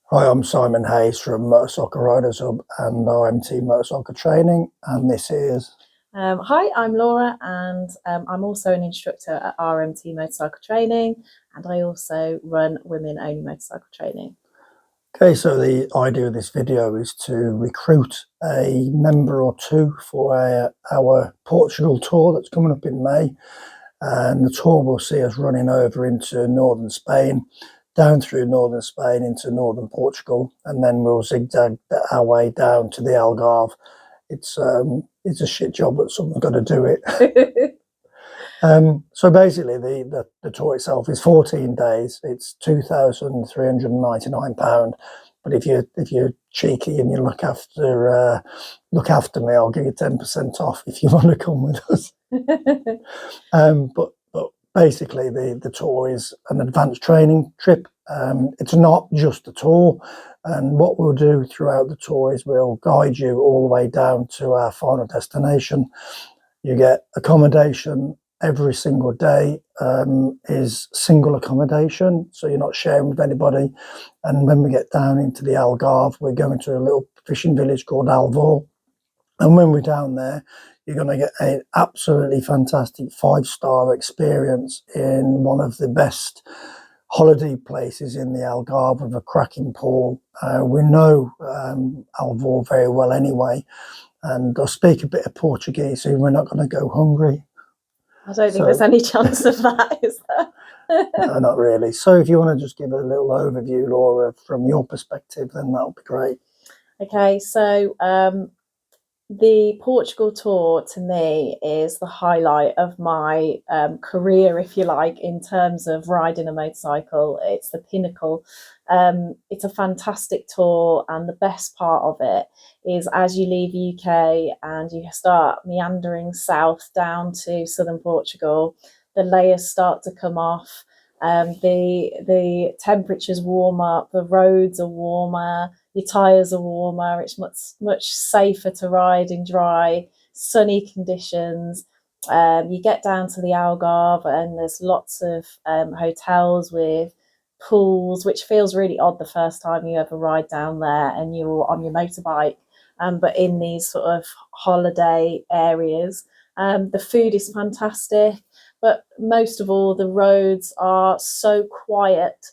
Hi, I'm Simon Hayes from Motor Soccer Riders Hub and RMT Motorcycle Training, and this is... Hi, I'm Laura, and I'm also an instructor at RMT Motorcycle Training, and I also run women-only motorcycle training. Okay, so the idea of this video is to recruit a member or two for our Portugal Tour that's coming up in May, and the tour will see us running over into northern Spain, down through northern Spain into northern Portugal, and then we'll zigzag our way down to the Algarve. It's a shit job, but someone's got to do it. So basically, the tour itself is 14 days. It's £2,399. But if you're cheeky and you look after me, I'll give you 10% off if you want to come with us. But basically, the tour is an advanced training trip. It's not just a tour. And what we'll do throughout the tour is we'll guide you all the way down to our final destination. You get accommodation every single day, is single accommodation, so you're not sharing with anybody. And when we get down into the Algarve, we're going to a little fishing village called Alvor. And when we're down there, you're going to get an absolutely fantastic 5-star experience in one of the best holiday places in the Algarve with a cracking pool. We know Alvor very well anyway, and I'll speak a bit of Portuguese, so we're not going to go hungry. I don't think there's any chance of that, is there? No, not really. So if you want to just give a little overview, Laura, from your perspective, then that would be great. Okay, so the Portugal Tour to me is the highlight of my career, if you like, in terms of riding a motorcycle. It's the pinnacle. It's a fantastic tour, and the best part of it is as you leave UK and you start meandering south down to southern Portugal, the layers start to come off. The temperatures warm up, the roads are warmer, your tyres are warmer, it's much safer to ride in dry, sunny conditions. You get down to the Algarve and there's lots of hotels with pools, which feels really odd the first time you ever ride down there and you're on your motorbike, but in these sort of holiday areas. The food is fantastic, but most of all, the roads are so quiet,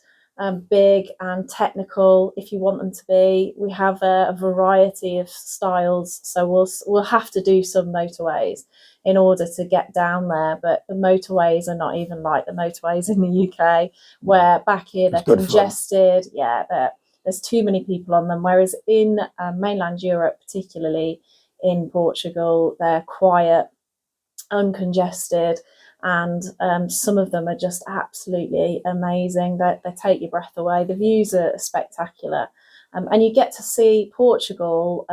big and technical if you want them to be. We have a variety of styles, so we'll have to do some motorways in order to get down there, but the motorways are not even like the motorways in the UK, where back here they're congested. Yeah, there's too many people on them, whereas in mainland Europe, particularly in Portugal, they're quiet, uncongested, and some of them are just absolutely amazing. They take your breath away. The views are spectacular, and you get to see Portugal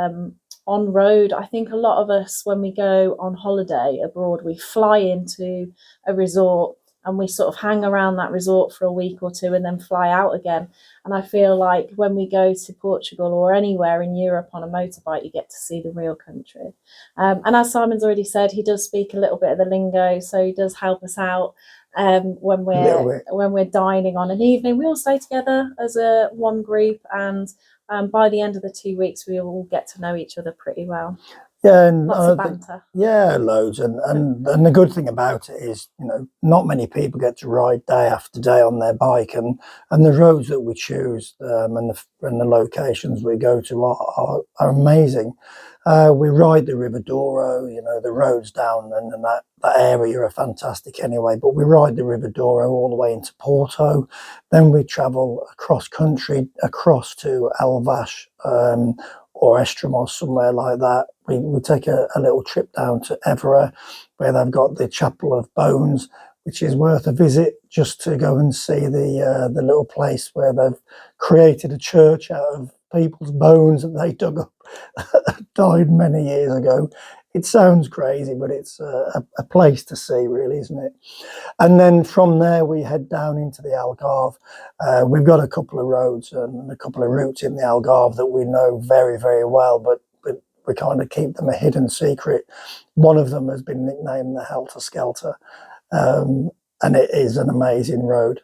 on road. I think a lot of us, when we go on holiday abroad, we fly into a resort and we sort of hang around that resort for a week or two and then fly out again. And I feel like when we go to Portugal or anywhere in Europe on a motorbike, you get to see the real country. And as Simon's already said, he does speak a little bit of the lingo, so he does help us out when we're dining on an evening. We all stay together as a one group, and by the end of the 2 weeks, we all get to know each other pretty well. Yeah, and lots of banter. Yeah, loads. And the good thing about it is, not many people get to ride day after day on their bike, and the roads that we choose and the locations we go to are amazing. We ride the River Douro. The roads down and that area are fantastic anyway, but we ride the River Douro all the way into Porto. Then we travel across country, across to Elvas, or Estremoz, somewhere like that. We take a little trip down to Évora, where they've got the Chapel of Bones, which is worth a visit, just to go and see the little place where they've created a church out of people's bones that they dug up, died many years ago. It sounds crazy, but it's a place to see, really, isn't it? And then from there, we head down into the Algarve. We've got a couple of roads and a couple of routes in the Algarve that we know very, very well, but we kind of keep them a hidden secret. One of them has been nicknamed the Helter Skelter. it is an amazing road.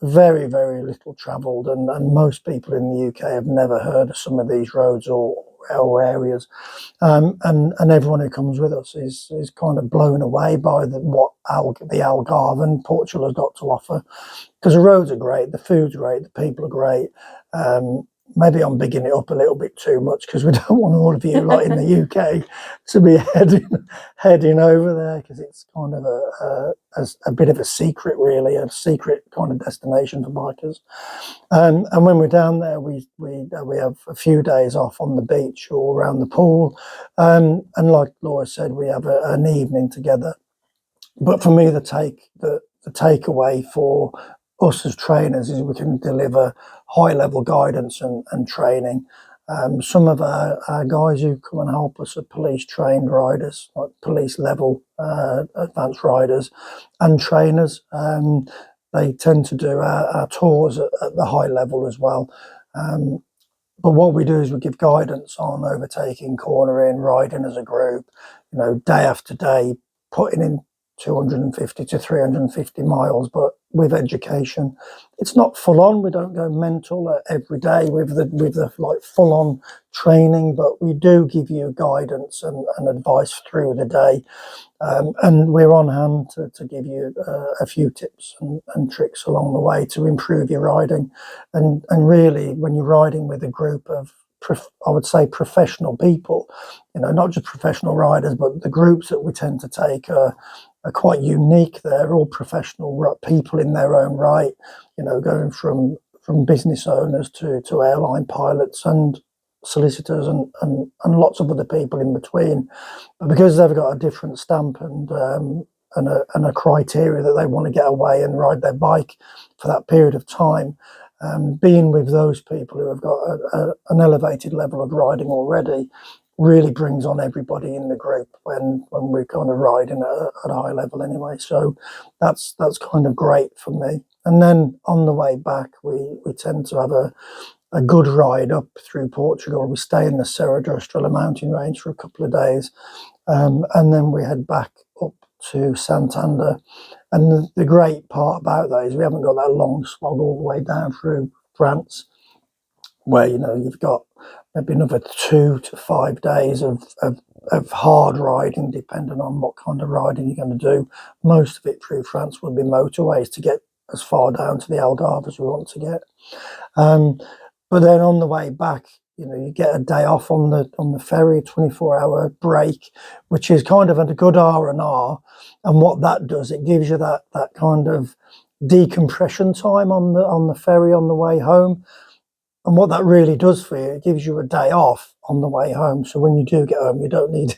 Very, very little travelled, and most people in the UK have never heard of some of these roads or areas. And everyone who comes with us is kind of blown away by the Algarve and Portugal has got to offer, because the roads are great, the food's great, the people are great. Maybe I'm bigging it up a little bit too much, because we don't want all of you, like in the UK, to be heading over there, because it's kind of a bit of a secret, really, a secret kind of destination for bikers. And when we're down there, we have a few days off on the beach or around the pool, and like Laura said, we have an evening together. But for me, the takeaway for us as trainers is we can deliver high level guidance and training. Some of our guys who come and help us are police trained riders, like police level advanced riders and trainers. They tend to do our tours at the high level as well. But what we do is we give guidance on overtaking, cornering, riding as a group, day after day, putting in 250 to 350 miles, but with education. It's not full on. We don't go mental every day with the like full on training, but we do give you guidance and advice through the day. And we're on hand to give you a few tips and tricks along the way to improve your riding. And really, when you're riding with a group of, I would say, professional people, not just professional riders, but the groups that we tend to take are quite unique. They're all professional people in their own right, going from business owners to airline pilots and solicitors and lots of other people in between. But because they've got a different stamp and a criteria that they want to get away and ride their bike for that period of time, being with those people who have got an elevated level of riding already really brings on everybody in the group when we're kind of riding at a high level anyway. So that's kind of great for me. And then on the way back, we tend to have a good ride up through Portugal. We stay in the Serra da Estrela mountain range for a couple of days, and then we head back up to Santander. And the great part about that is we haven't got that long slog all the way down through France, where you've got maybe another 2 to 5 days of hard riding, depending on what kind of riding you're going to do. Most of it through France will be motorways to get as far down to the Algarve as we want to get. But then on the way back, you get a day off on the ferry, 24-hour break, which is kind of a good R&R. And what that does, it gives you that kind of decompression time on the ferry on the way home. And what that really does for you, it gives you a day off on the way home. So when you do get home, you don't need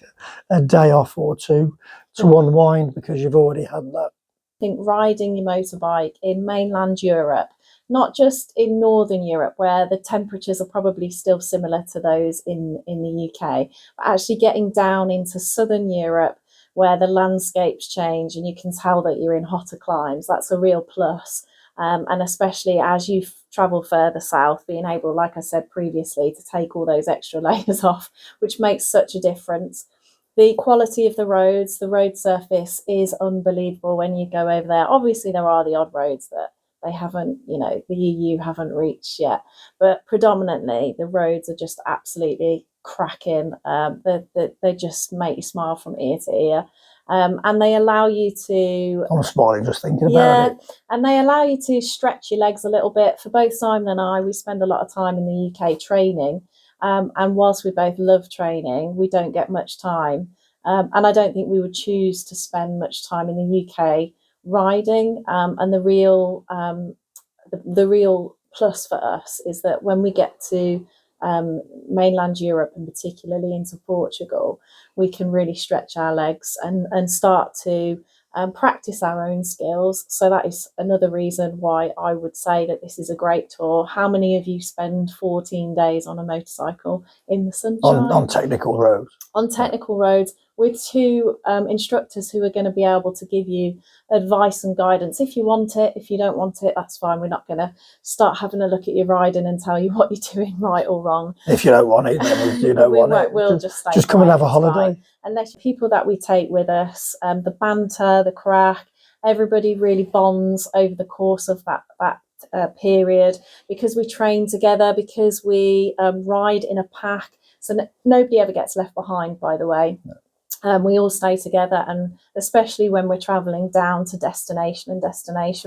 a day off or two to unwind, because you've already had that. I think riding your motorbike in mainland Europe, not just in Northern Europe, where the temperatures are probably still similar to those in the UK, but actually getting down into Southern Europe, where the landscapes change and you can tell that you're in hotter climes, that's a real plus. And especially as you travel further south, being able, like I said previously, to take all those extra layers off, which makes such a difference. The quality of the roads, the road surface is unbelievable when you go over there. Obviously, there are the odd roads that they haven't, the EU haven't reached yet, but predominantly the roads are just absolutely cracking. They just make you smile from ear to ear. And they allow you to... I'm smiling just thinking about it. And they allow you to stretch your legs a little bit. For both Simon and I, we spend a lot of time in the UK training. And whilst we both love training, we don't get much time. And I don't think we would choose to spend much time in the UK riding. And the real plus for us is that when we get to mainland Europe, and particularly into Portugal, we can really stretch our legs and start to practice our own skills. So that is another reason why I would say that this is a great tour. How many of you spend 14 days on a motorcycle in the sunshine? On technical roads. On technical roads, with two instructors who are going to be able to give you advice and guidance. If you want it, if you don't want it, that's fine. We're not going to start having a look at your riding and tell you what you're doing right or wrong. If you don't want it, then you don't want it. We'll just come and have a holiday. Unless people that we take with us, the banter, the crack, everybody really bonds over the course of that period, because we train together, because we ride in a pack. So nobody ever gets left behind, by the way. We all stay together, and especially when we're traveling down to destination,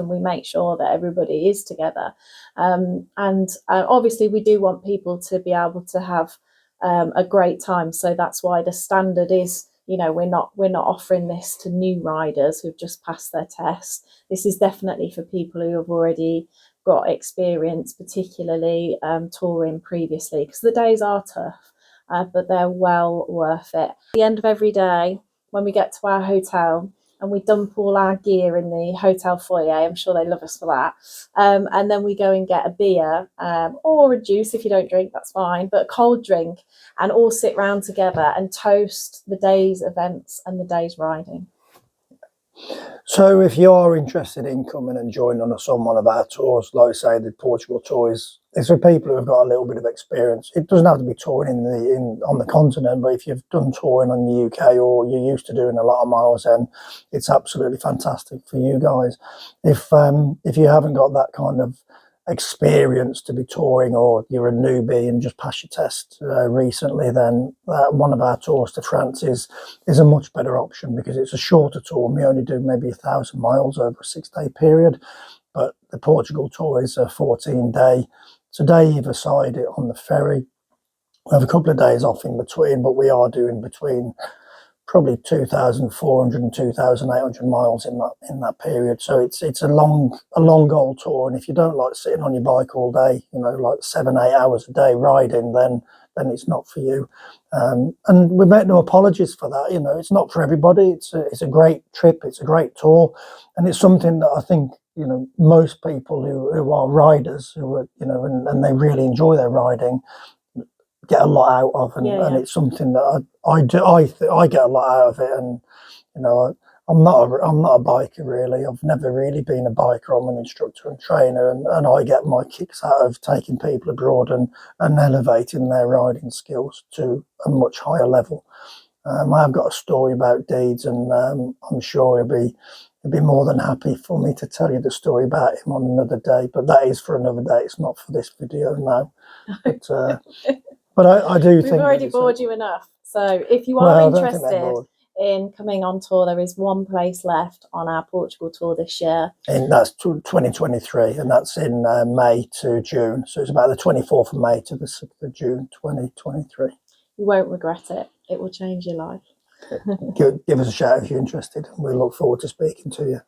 we make sure that everybody is together. And obviously we do want people to be able to have a great time. So that's why the standard is, you know, we're not offering this to new riders who've just passed their test. This is definitely for people who have already got experience, particularly touring previously, because the days are tough. But they're well worth it. At the end of every day, when we get to our hotel and we dump all our gear in the hotel foyer, I'm sure they love us for that. And then we go and get a beer or a juice if you don't drink, that's fine, but a cold drink, and all sit round together and toast the day's events and the day's riding. So if you are interested in coming and joining us on one of our tours, like I say, the Portugal Tour is for people who have got a little bit of experience. It doesn't have to be touring on the continent, but if you've done touring in the UK or you're used to doing a lot of miles, then it's absolutely fantastic for you guys. If you haven't got that kind of experience to be touring, or you're a newbie and just passed your test recently, then one of our tours to France is a much better option, because it's a shorter tour. We only do maybe 1,000 miles over a 6-day period, but the Portugal Tour is a 14-day. It's a day either side on the ferry. We have a couple of days off in between, but we are doing between probably 2,400 and 2,800 miles in that period. So it's a long old tour. And if you don't like sitting on your bike all day, you know, like 7-8 hours a day riding, then it's not for you. And we make no apologies for that. You know, it's not for everybody. It's a great trip. It's a great tour, and it's something that I think, you know, most people who are riders, who are, you know, and they really enjoy their riding, get a lot out of, and it's something that I get a lot out of it. And you know, I'm not a biker really. I've never really been a biker. I'm an instructor and trainer, and I get my kicks out of taking people abroad and elevating their riding skills to a much higher level. I've got a story about Deeds, and I'm sure he'll be more than happy for me to tell you the story about him on another day. But that is for another day. It's not for this video now. But I do think we've already bored you enough. So if you are interested in coming on tour, there is one place left on our Portugal tour this year. And that's 2023, and that's in May to June. So it's about the 24th of May to the 6th of June 2023. You won't regret it. It will change your life. Give us a shout if you're interested, and we'll look forward to speaking to you.